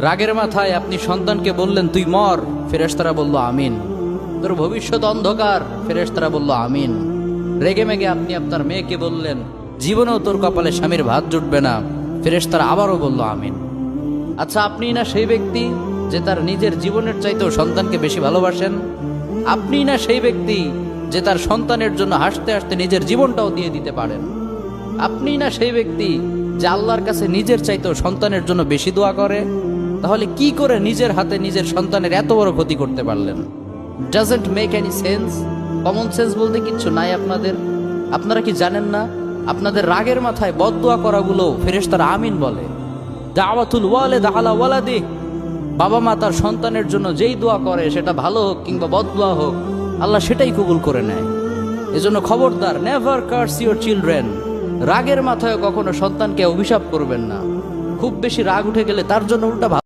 রাগের মাথায় আপনি সন্তানকে বললেন তুই মর, ফেরেশতারা বলল আমিন। তোর ভবিষ্যৎ অন্ধকার, ফেরেশতারা বলল আমিন। রেগে মেগে আপনি আপনার মেয়েকে বললেন জীবনেও তোর কপালে স্বামীর ভাত জুটবে না, ফেরেশতারা আবারও বলল আমিন। আচ্ছা, আপনি না সেই ব্যক্তি যে তার নিজের জীবনের চাইতেও সন্তানকে বেশি ভালোবাসেন? আপনি না সেই ব্যক্তি যে তার সন্তানের জন্য হাসতে হাসতে নিজের জীবনটাও দিয়ে দিতে পারেন? আপনি না সেই ব্যক্তি যে আল্লাহর কাছে নিজের চাইতেও সন্তানের জন্য বেশি দোয়া করে? তাহলে কি করে নিজের হাতে নিজের সন্তানের এত বড় ক্ষতি করতে পারলেন? Doesn't make any sense. Common sense বলতে কিচ্ছু নাই আপনাদের। আপনারা কি জানেন না আপনাদের রাগের মাথায় বদদোয়া করাগুলো ফেরেশতারা আমিন বলে? দাওয়াতুল ওয়ালিদ আলা ওয়ালাদি, বাবা মা তার সন্তানের জন্য যেই দোয়া করে সেটা ভালো হোক কিংবা বদদোয়া হোক, আল্লাহ সেটাই কবুল করে নেয়। এজন্য খবরদার, নেভার কার্স ইউর চিলড্রেন। রাগের মাথায় কখনো সন্তানকে অভিশাপ করবেন না। খুব বেশি রাগ উঠে গেলে তার জন্য উল্টা